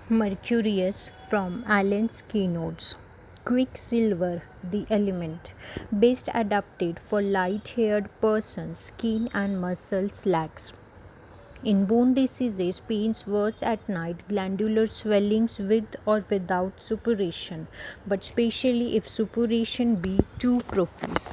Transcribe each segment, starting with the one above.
Mercurius from Allen's Keynotes. Quicksilver, the element, best adapted for light-haired persons, skin and muscles lacks. In bone diseases, pains worse at night, glandular swellings with or without suppuration, but especially if suppuration be too profuse.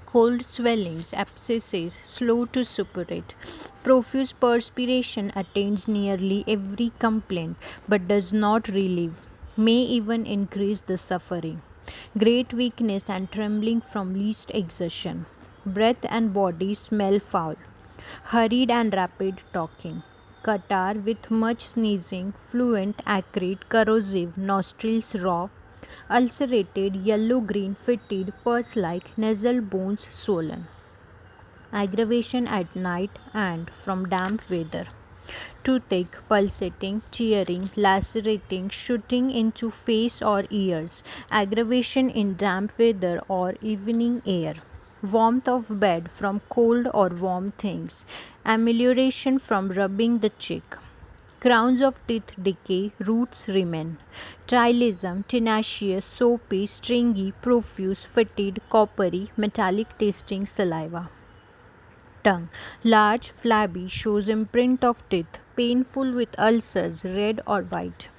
Cold swellings, abscesses, slow to suppurate. Profuse perspiration attains nearly every complaint but does not relieve, may even increase the suffering. Great weakness and trembling from least exertion. Breath and body smell foul. Hurried and rapid talking. Catarrh with much sneezing, fluent, acrid, corrosive, nostrils raw, ulcerated, yellow-green, fetid, purse-like, nasal bones swollen. Aggravation at night and from damp weather. Toothache, pulsating, tearing, lacerating, shooting into face or ears. Aggravation in damp weather or evening air. Warmth of bed from cold or warm things. Amelioration from rubbing the cheek. Crowns of teeth decay, roots remain. Tylism, tenacious, soapy, stringy, profuse, fetid, coppery, metallic tasting saliva. Tongue, large, flabby, shows imprint of teeth, painful with ulcers, red or white.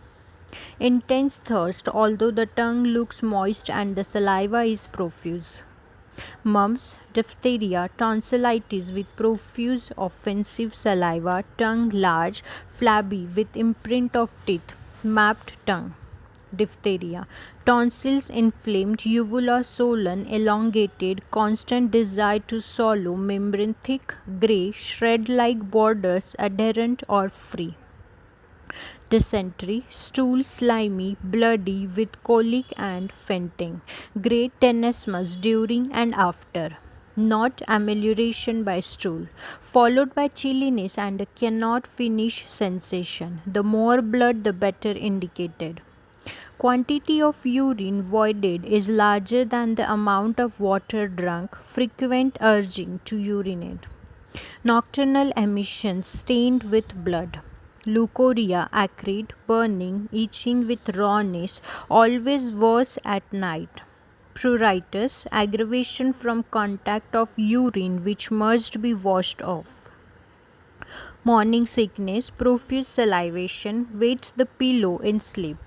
Intense thirst, although the tongue looks moist and the saliva is profuse. Mumps, diphtheria, tonsillitis with profuse offensive saliva, tongue large, flabby with imprint of teeth, mapped tongue. Diphtheria, tonsils inflamed, uvula swollen, elongated, constant desire to swallow, membrane thick, grey, shred-like borders, adherent or free. Dysentery, stool slimy, bloody with colic and fainting. Great tenesmus during and after. Not amelioration by stool. Followed by chilliness and a cannot finish sensation. The more blood the better indicated. Quantity of urine voided is larger than the amount of water drunk, frequent urging to urinate. Nocturnal emissions stained with blood. Leukorrhea, acrid, burning, itching with rawness, always worse at night. Pruritus, aggravation from contact of urine which must be washed off. Morning sickness, profuse salivation, wets the pillow in sleep.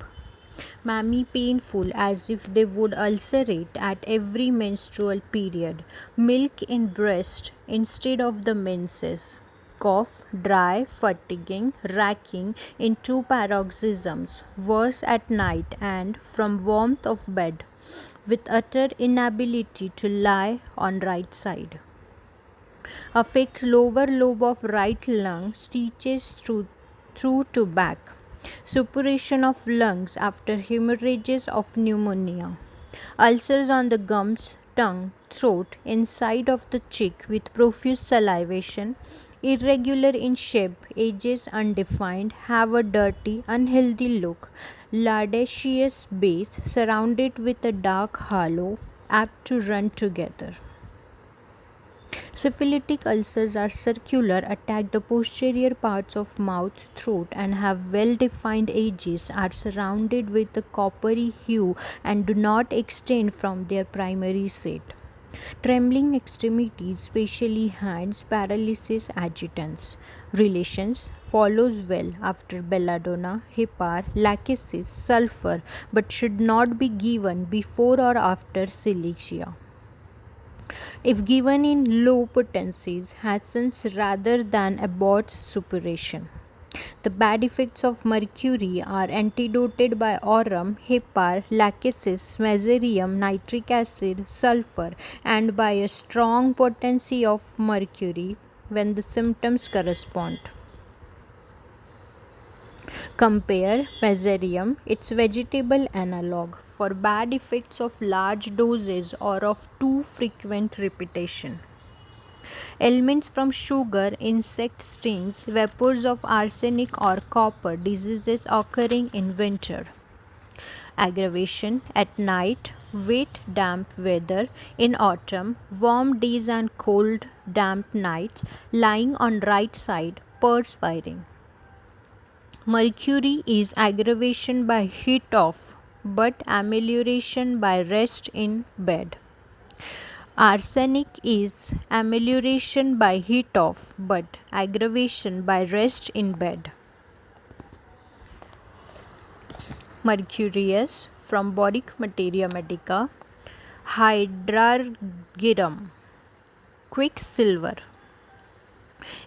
Mammy painful as if they would ulcerate at every menstrual period. Milk in breast instead of the menses. Cough, dry, fatiguing, racking in two paroxysms, worse at night and from warmth of bed, with utter inability to lie on right side. Affects lower lobe of right lung, stitches through to back. Suppuration of lungs after hemorrhages of pneumonia. Ulcers on the gums, tongue, throat, inside of the cheek with profuse salivation, irregular in shape, edges undefined, have a dirty, unhealthy look, lardaceous base surrounded with a dark halo, apt to run together. Syphilitic ulcers are circular, attack the posterior parts of mouth, throat, and have well-defined edges, are surrounded with a coppery hue, and do not extend from their primary site. Trembling extremities, especially hands, paralysis, agitans. Relations follows well after belladonna, hepar, lachesis, sulfur, but should not be given before or after silicea. If given in low potencies, hastens rather than aborts suppuration. The bad effects of mercury are antidoted by aurum, hepar, lachesis, meserium, nitric acid, sulfur, and by a strong potency of mercury when the symptoms correspond. Compare meserium, its vegetable analog, for bad effects of large doses or of too frequent repetition. Elements from sugar, insect stings, vapors of arsenic or copper, diseases occurring in winter. Aggravation at night, wet, damp weather. In autumn, warm days and cold, damp nights, lying on right side, perspiring. Mercury is aggravation by heat of, but amelioration by rest in bed. Arsenic is amelioration by heat of, but aggravation by rest in bed. Mercurius from Boric Materia Medica. Hydrargyrum. Quicksilver.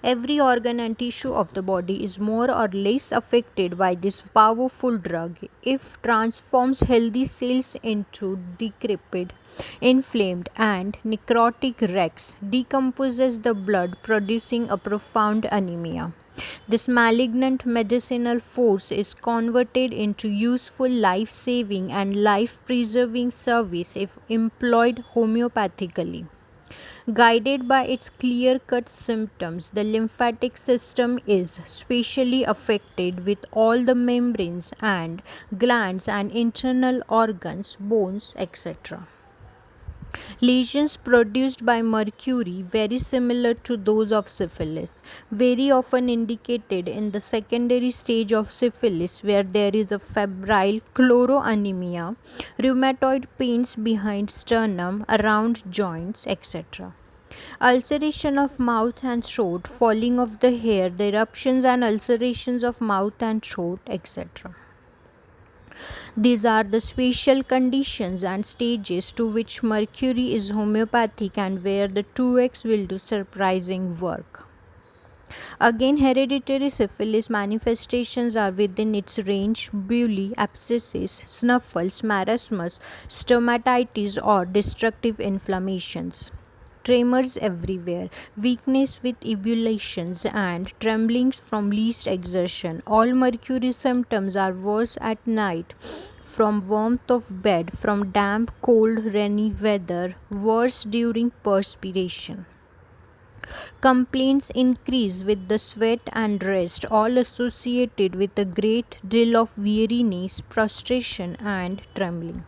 Every organ and tissue of the body is more or less affected by this powerful drug. It transforms healthy cells into decrepit, inflamed, and necrotic wrecks, decomposes the blood, producing a profound anemia. This malignant medicinal force is converted into useful life-saving and life-preserving service if employed homeopathically. Guided by its clear-cut symptoms, the lymphatic system is specially affected with all the membranes and glands and internal organs, bones, etc. Lesions produced by mercury very similar to those of syphilis, very often indicated in the secondary stage of syphilis where there is a febrile chloroanemia, rheumatoid pains behind sternum, around joints, etc. Ulceration of mouth and throat, falling of the hair, the eruptions and ulcerations of mouth and throat, etc. These are the special conditions and stages to which mercury is homeopathic and where the 2x will do surprising work. Again, hereditary syphilis manifestations are within its range: bullae, abscesses, snuffles, marasmus, stomatitis, or destructive inflammations. Tremors everywhere, weakness with ebullitions, and tremblings from least exertion. All mercury symptoms are worse at night, from warmth of bed, from damp, cold, rainy weather, worse during perspiration. Complaints increase with the sweat and rest, all associated with a great deal of weariness, prostration, and trembling.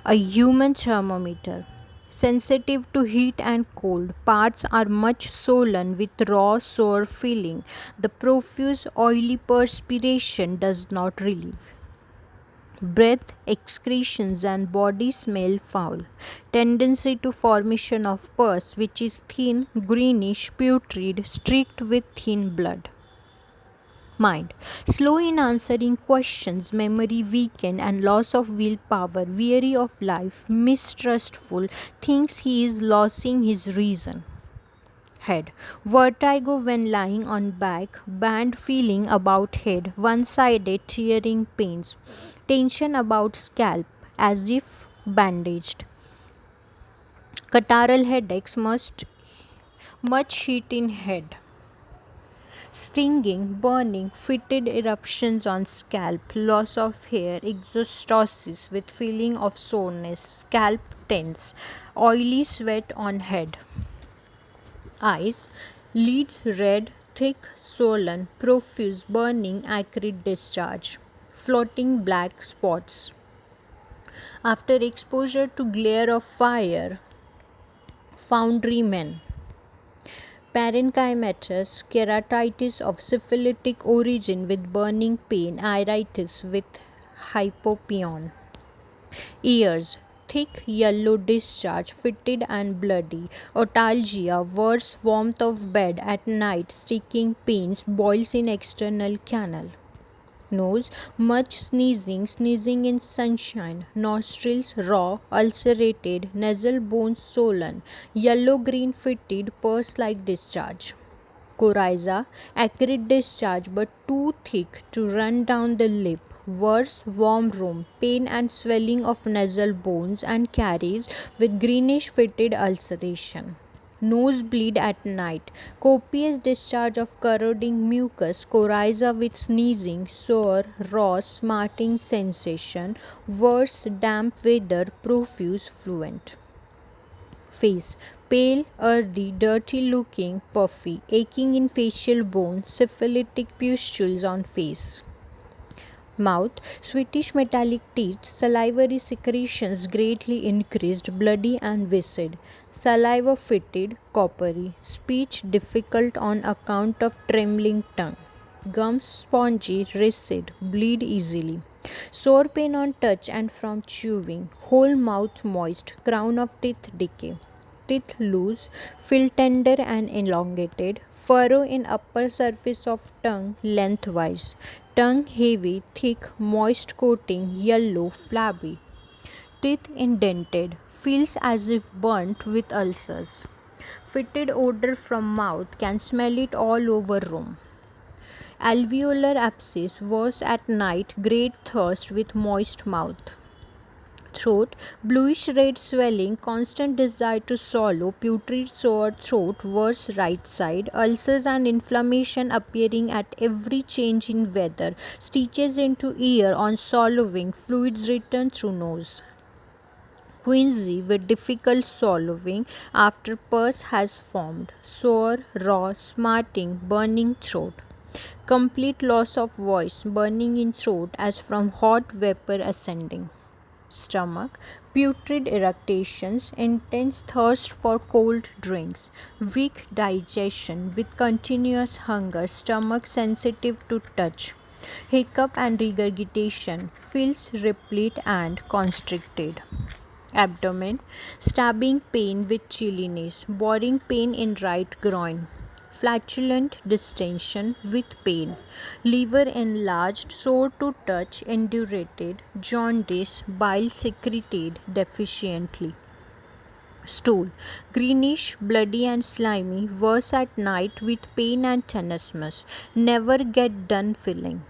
A human thermometer. Sensitive to heat and cold, parts are much swollen with raw, sore feeling. The profuse, oily perspiration does not relieve. Breath, excretions, and body smell foul. Tendency to formation of pus, which is thin, greenish, putrid, streaked with thin blood. Mind. Slow in answering questions, memory weakened and loss of willpower, weary of life, mistrustful, thinks he is losing his reason. Head. Vertigo when lying on back, band feeling about head, one-sided tearing pains, tension about scalp as if bandaged. Catarrhal headaches, much heat in head. Stinging, burning, fetid eruptions on scalp, loss of hair, exostosis with feeling of soreness, scalp tense, oily sweat on head. Eyes, lids red, thick, swollen, profuse, burning, acrid discharge, floating black spots. After exposure to glare of fire, foundrymen. Parenchymatous, keratitis of syphilitic origin with burning pain, iritis with hypopion. Ears, thick yellow discharge, fetid and bloody. Otalgia, worse warmth of bed at night, sticking pains, boils in external canal. Nose, much sneezing, sneezing in sunshine. Nostrils, raw, ulcerated, nasal bones swollen, yellow-green fetid, purse-like discharge. Coryza, acrid discharge but too thick to run down the lip. Worse, warm room, pain and swelling of nasal bones and caries with greenish fetid ulceration. Nosebleed at night, copious discharge of corroding mucus, coryza with sneezing, sore, raw, smarting sensation, worse, damp weather, profuse fluent. Face, pale, earthy, dirty looking, puffy, aching in facial bone, syphilitic pustules on face. Mouth, sweetish metallic teeth, salivary secretions greatly increased, bloody and viscid. Saliva fetid, coppery. Speech difficult on account of trembling tongue. Gums spongy, recede, bleed easily. Sore pain on touch and from chewing. Whole mouth moist. Crown of teeth decay. Teeth loose, feel tender and elongated. Furrow in upper surface of tongue lengthwise. Tongue heavy, thick, moist coating, yellow, flabby. Teeth indented, feels as if burnt with ulcers. Fetid odor from mouth, can smell it all over room. Alveolar abscess, worse at night, great thirst with moist mouth. Throat, bluish red swelling, constant desire to swallow, putrid sore throat, worse right side, ulcers and inflammation appearing at every change in weather, stitches into ear on swallowing, fluids return through nose. Quinsy with difficult swallowing after pus has formed, sore, raw, smarting, burning throat. Complete loss of voice, burning in throat as from hot vapor ascending. Stomach, putrid irritations, intense thirst for cold drinks, weak digestion with continuous hunger, stomach sensitive to touch, hiccup and regurgitation, feels replete and constricted. Abdomen, stabbing pain with chilliness, boring pain in right groin, flatulent distension with pain, liver enlarged, sore to touch, indurated, jaundice, bile secreted deficiently. Stool, greenish, bloody and slimy, worse at night with pain and tenesmus, never get done filling.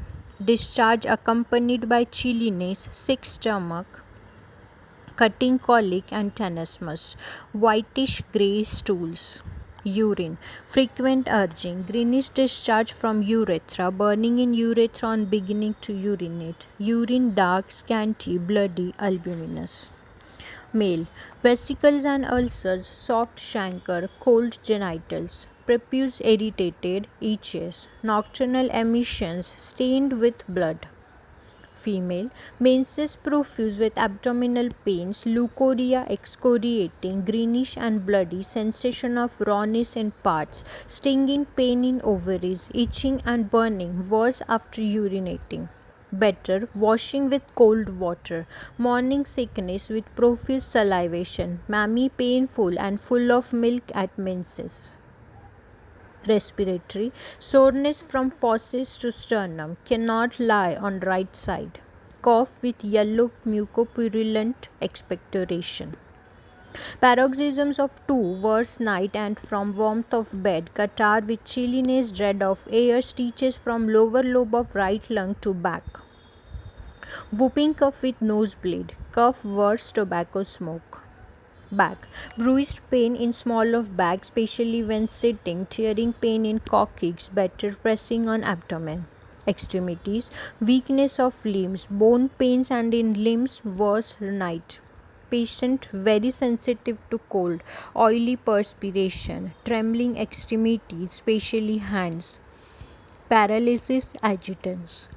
Discharge accompanied by chilliness, sick stomach, cutting colic and tenesmus, whitish grey stools. Urine, frequent urging, greenish discharge from urethra, burning in urethra on beginning to urinate. Urine dark, scanty, bloody, albuminous. Male, vesicles and ulcers, soft chancre, cold genitals, prepuce irritated, itches, nocturnal emissions stained with blood. Female, menses profuse with abdominal pains, leukorrhea excoriating, greenish and bloody, sensation of rawness in parts, stinging pain in ovaries, itching and burning, worse after urinating. Better, washing with cold water. Morning sickness with profuse salivation, mammy painful and full of milk at menses. Respiratory, soreness from fauces to sternum, cannot lie on right side. Cough with yellow mucopurulent expectoration. Paroxysms of two, worse night and from warmth of bed. Catarrh with chilliness, dread of air, stitches from lower lobe of right lung to back. Whooping cough with nosebleed. Cough worse, tobacco smoke. Back, bruised pain in small of back, especially when sitting, tearing pain in coccyx, better pressing on abdomen. Extremities, weakness of limbs, bone pains and in limbs, worse night. Patient very sensitive to cold, oily perspiration, trembling extremities, especially hands. Paralysis agitans.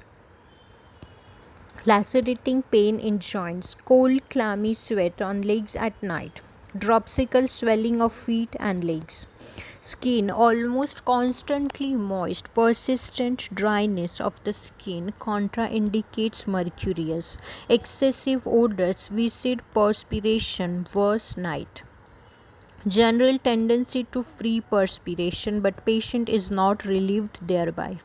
Lacerating pain in joints, cold clammy sweat on legs at night, dropsical swelling of feet and legs. Skin almost constantly moist, persistent dryness of the skin contraindicates Mercurius. Excessive odors, viscid perspiration, worse night. General tendency to free perspiration, but patient is not relieved thereby.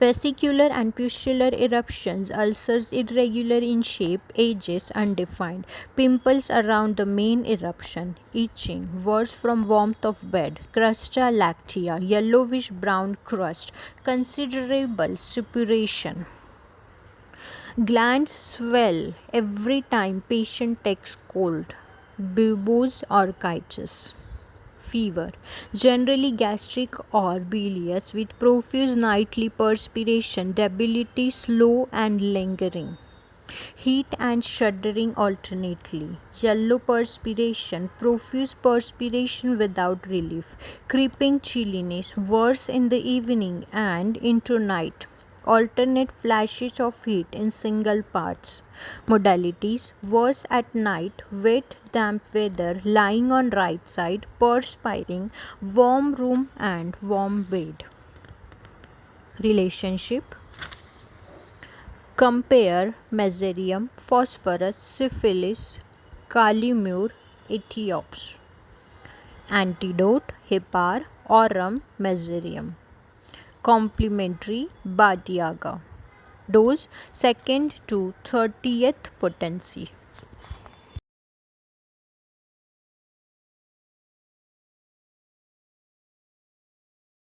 Vesicular and pustular eruptions, ulcers irregular in shape, ages undefined, pimples around the main eruption, itching, worse from warmth of bed, crusta lactea, yellowish brown crust, considerable suppuration. Glands swell every time patient takes cold, buboes orchitis. Fever, generally gastric or bilious with profuse nightly perspiration, debility slow and lingering. Heat and shuddering alternately. Yellow perspiration, profuse perspiration without relief. Creeping chilliness, worse in the evening and into night. Alternate flashes of heat in single parts. Modalities, worse at night, wet, damp weather, lying on right side, perspiring, warm room and warm bed. Relationship. Compare Meserium, phosphorus, syphilis, calimure, Ethiops. Antidote. Hepar, aurum, Meserium. Complementary. Badiaga. Dose 2nd to 30th potency.